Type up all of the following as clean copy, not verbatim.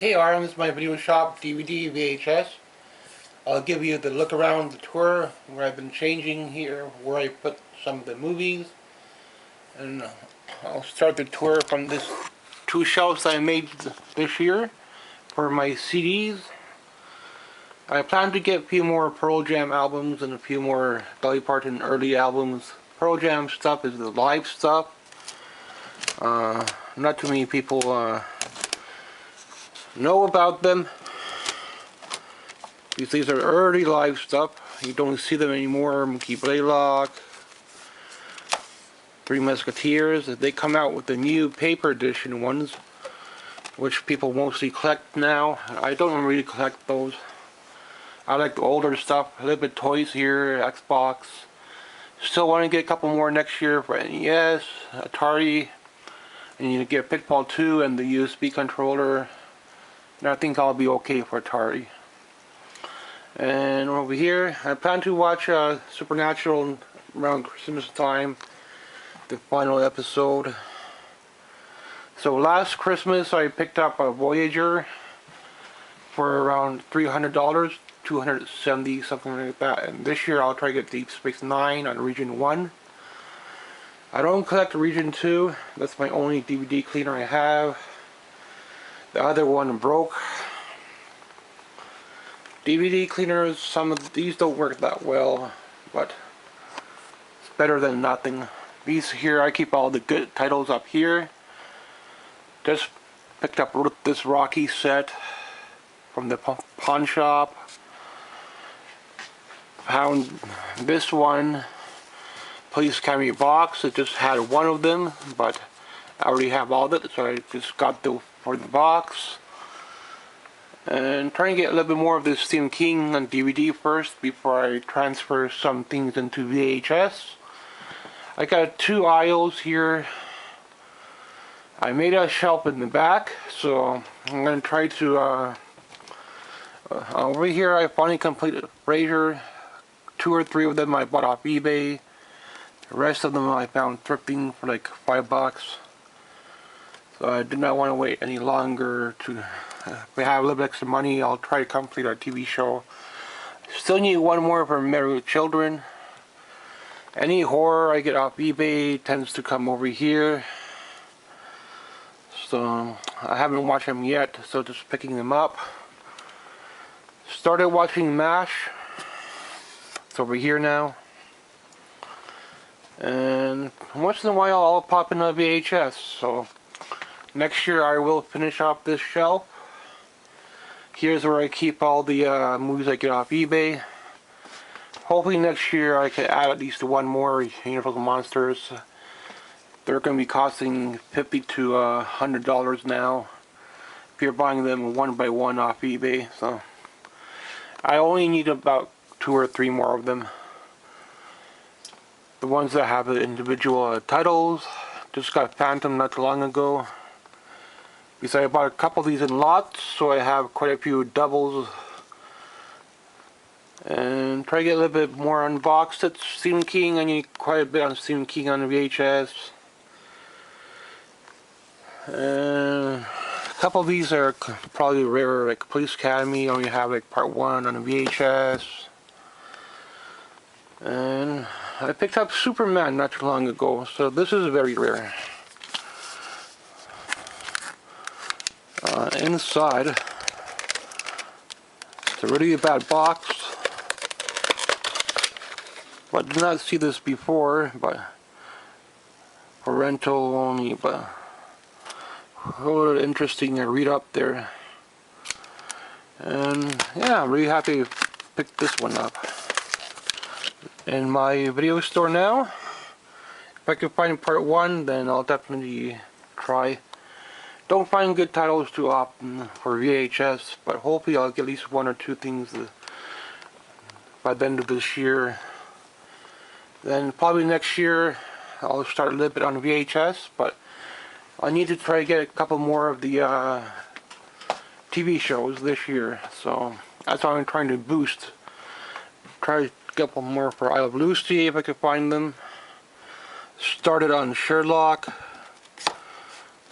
Hey Arm, this is my video shop, DVD, VHS. I'll give you the look around the tour where I've been changing here, where I put some of the movies. And I'll start the tour from this two shelves I made this year for my CDs. I plan to get a few more Pearl Jam albums and a few more Dolly Parton early albums. Pearl Jam stuff is the live stuff. Not too many people know about them. These are early live stuff. You don't see them anymore. Mickey Blaylock, Three Musketeers. They come out with the new paper edition ones, which people mostly collect now. I don't really collect those. I like the older stuff. A little bit toys here, Xbox. Still want to get a couple more next year for NES, Atari, and you get Pitfall 2 and the USB controller. And I think I'll be okay for Atari. And over here, I plan to watch Supernatural around Christmas time, the final episode. So last Christmas I picked up a Voyager for around $300, $270, something like that. And this year I'll try to get Deep Space Nine on Region 1. I don't collect Region 2, that's my only DVD cleaner I have. The other one broke. DVD cleaners, some of these don't work that well, but it's better than nothing. These here, I keep all the good titles up here. Just picked up this Rocky set from the pawn shop. Found this one, Police Academy box. It just had one of them, but I already have all of it, so I just got for the box. And trying to get a little bit more of this Stephen King on DVD first before I transfer some things into VHS. I got two aisles here. I made a shelf in the back, so I'm going to try to over here I finally completed Frasier. 2 or 3 of them I bought off eBay. The rest of them I found thrifting for like $5. So I did not want to wait any longer to, if we have a little extra money, I'll try to complete our TV show. Still need one more for Married with Children. Any horror I get off eBay tends to come over here. So I haven't watched them yet, so just picking them up. Started watching MASH. It's over here now. And once in a while I'll pop in a VHS, so next year I will finish off this shelf. Here's where I keep all the movies I get off eBay. Hopefully next year I can add at least one more Universal Monsters. They're going to be costing $50 to $100 now if you're buying them one by one off eBay. So I only need about 2 or 3 more of them. The ones that have the individual titles. Just got Phantom not too long ago. Because I bought a couple of these in lots, so I have quite a few doubles. And try to get a little bit more unboxed. It's Stephen King. I need quite a bit on Stephen King on the VHS. And a couple of these are probably rare, like Police Academy. I only have like part 1 on the VHS. And I picked up Superman not too long ago, so this is very rare. Inside, it's a really bad box, but I did not see this before, but for rental only, but a little interesting to read up there. And yeah, I'm really happy to pick this one up. In my video store now, if I can find part 1, then I'll definitely try. Don't find good titles too often for VHS, but hopefully I'll get at least 1 or 2 things by the end of this year. Then probably next year I'll start a little bit on VHS, but I need to try to get a couple more of the TV shows this year. So that's what I'm trying to boost. Try to get a couple more for I Love Lucy if I can find them. Started on Sherlock.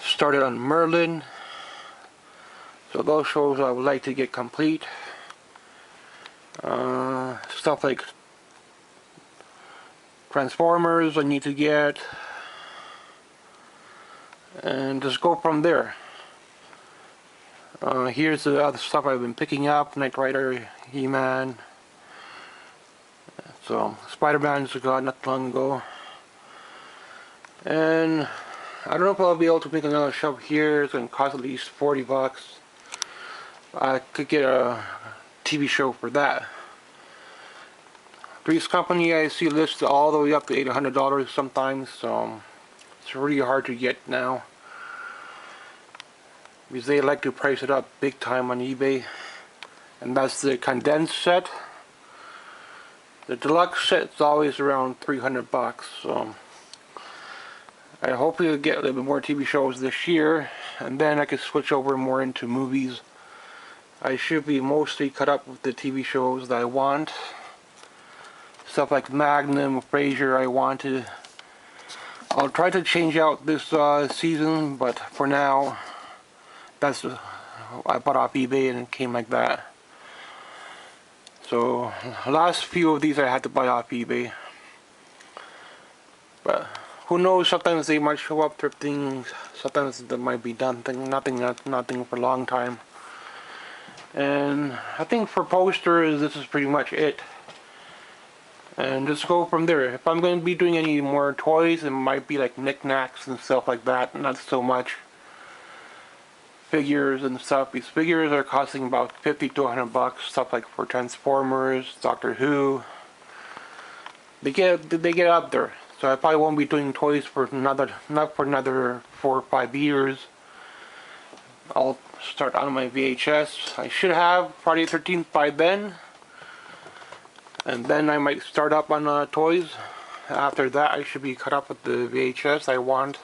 Started on Merlin. So those shows I would like to get complete. Stuff like Transformers I need to get, and just go from there. Here's the other stuff I've been picking up: Knight Rider, He-Man. So Spider-Man just got not long ago, and I don't know if I'll be able to make another shelf here. It's going to cost at least 40 bucks. I could get a TV show for that. Three's Company I see listed all the way up to $800 sometimes, so it's really hard to get now, because they like to price it up big time on eBay. And that's the condensed set. The deluxe set's always around 300 bucks, so I hope we'll get a little bit more TV shows this year, and then I can switch over more into movies. I should be mostly caught up with the TV shows that I want. Stuff like Magnum, Frasier I wanted. I'll try to change out this season, but for now, that's I bought off eBay and it came like that. So the last few of these I had to buy off eBay. But who knows, sometimes they might show up thrifting, sometimes there might be nothing for a long time. And I think for posters, this is pretty much it. And just go from there. If I'm going to be doing any more toys, it might be like knickknacks and stuff like that, not so much figures and stuff. These figures are costing about 50 to 100 bucks. Stuff like for Transformers, Doctor Who. They get up there. So I probably won't be doing toys for not for another 4 or 5 years. I'll start on my VHS. I should have Friday the 13th by then. And then I might start up on toys. After that, I should be caught up with the VHS. I want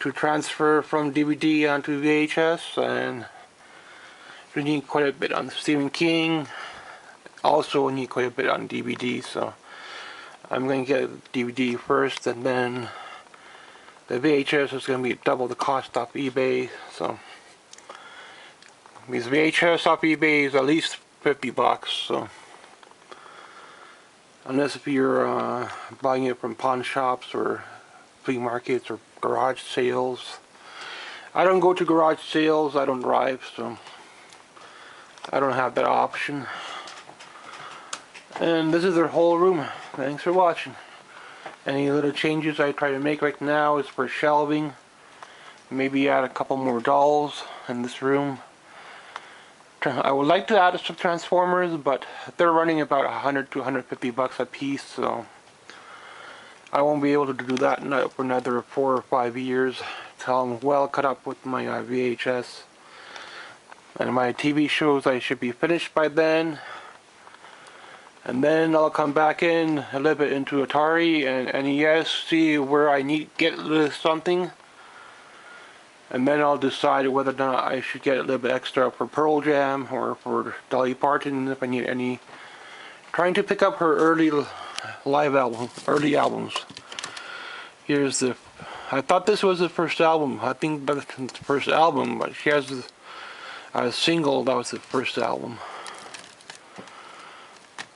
to transfer from DVD onto VHS, and we need quite a bit on Stephen King. Also need quite a bit on DVD, so I'm going to get DVD first, and then the VHS is going to be double the cost off eBay. So these VHS off eBay is at least 50 bucks. So unless if you're buying it from pawn shops or flea markets or garage sales. I don't go to garage sales, I don't drive, so I don't have that option. And this is their whole room. Thanks for watching. Any little changes I try to make right now is for shelving. Maybe add a couple more dolls in this room. I would like to add some Transformers, but they're running about 100 to 150 bucks a piece, so I won't be able to do that for another 4 or 5 years till I'm well caught up with my VHS. And my TV shows, I should be finished by then. And then I'll come back in a little bit into Atari and NES, see where I need get something. And then I'll decide whether or not I should get a little bit extra for Pearl Jam or for Dolly Parton if I need any. Trying to pick up her early albums. Here's the. I thought this was the first album. I think that's the first album, but she has a single that was the first album.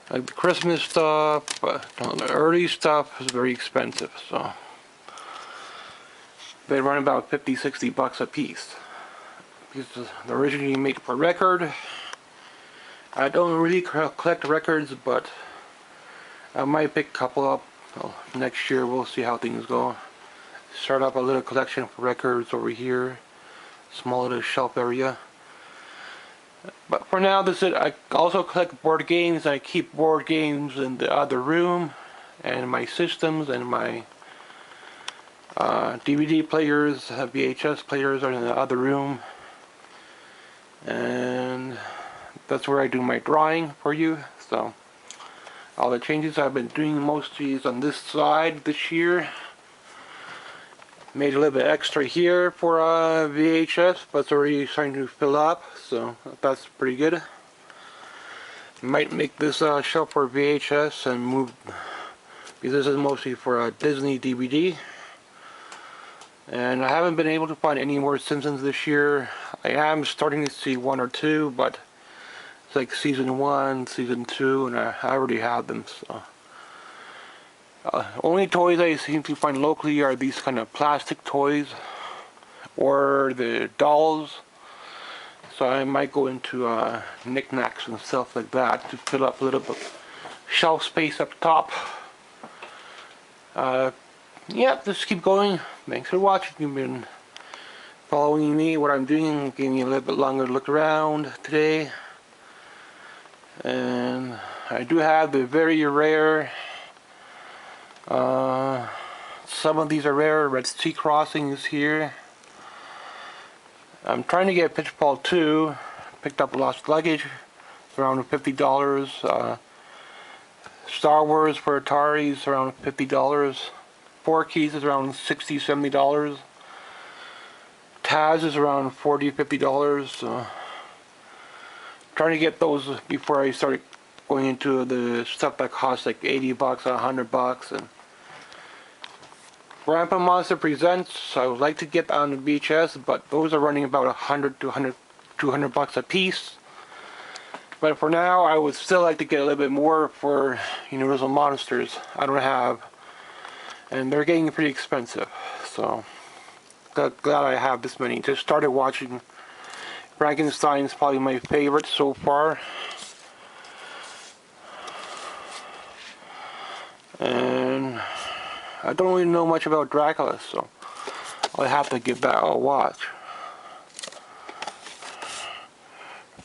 Like the Christmas stuff, but the early stuff is very expensive, so they run about 50-60 bucks a piece. Because they're originally made for record. I don't really collect records, but I might pick a couple up. Well, next year we'll see how things go. Start up a little collection for records over here. Small little shelf area. But for now, this is it. I also collect board games. I keep board games in the other room, and my systems and my DVD players, VHS players are in the other room, and that's where I do my drawing for you. So all the changes I've been doing mostly is on this side this year. Made a little bit extra here for VHS, but it's already starting to fill up, so that's pretty good. Might make this shelf for VHS and move, because this is mostly for a Disney DVD. And I haven't been able to find any more Simpsons this year. I am starting to see one or two, but it's like season 1, season 2, and I already have them, so. Only toys I seem to find locally are these kind of plastic toys, or the dolls. So I might go into knickknacks and stuff like that to fill up a little bit shelf space up top. Yeah, just keep going. Thanks for watching. You've been following me, what I'm doing, giving me a little bit longer look around today. And I do have the very rare, some of these are rare Red Sea crossings here. I'm trying to get Pitchball 2, picked up Lost Luggage, around $50. Star Wars for Atari's around $50. 4 Keys is around $60, $70. Taz is around $40, $50. So trying to get those before I start going into the stuff that costs like $80, $100, and Grandpa Monster Presents, I would like to get on the VHS, but those are running about $100 to $200 a piece. But for now, I would still like to get a little bit more for Universal Monsters. I don't have, and they're getting pretty expensive. So glad I have this many. Just started watching Frankenstein, is probably my favorite so far. And I don't really know much about Dracula, so I'll have to give that a watch.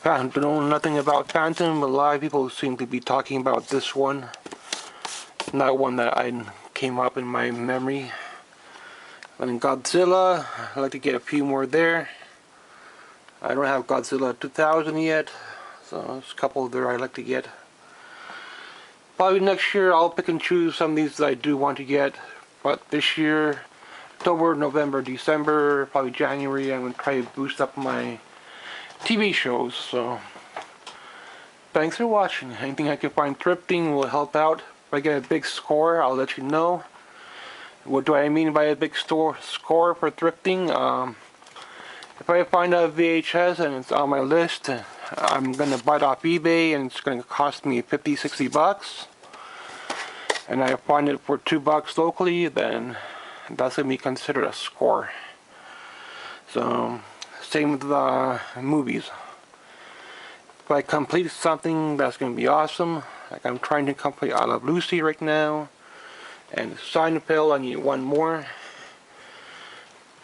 I don't know nothing about Phantom, but a lot of people seem to be talking about this one. Not one that I came up in my memory. And then Godzilla, I'd like to get a few more there. I don't have Godzilla 2000 yet, so there's a couple there I'd like to get. Probably next year I'll pick and choose some of these that I do want to get, but this year, October, November, December, probably January, I'm going to try to boost up my TV shows. So thanks for watching. Anything I can find thrifting will help out. If I get a big score, I'll let you know. What do I mean by a big score for thrifting? If I find a VHS and it's on my list, I'm going to buy it off eBay and it's going to cost me $50, $60. And I find it for $2 locally, then that's going to be considered a score. So, same with movies. If I complete something, that's going to be awesome. Like I'm trying to complete I Love Lucy right now. And Seinfeld, I need one more.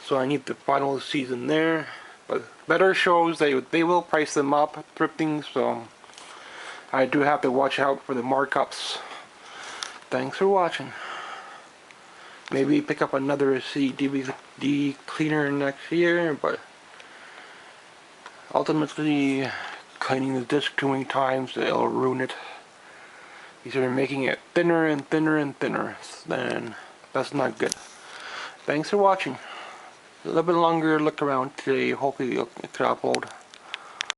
So I need the final season there. But better shows, they will price them up, thrifting, so I do have to watch out for the markups. Thanks for watching. Maybe pick up another DVD cleaner next year, but ultimately cleaning the disc too many times, it'll ruin it. Instead of making it thinner and thinner and thinner, then that's not good. Thanks for watching. A little bit longer look around today, hopefully it can upload.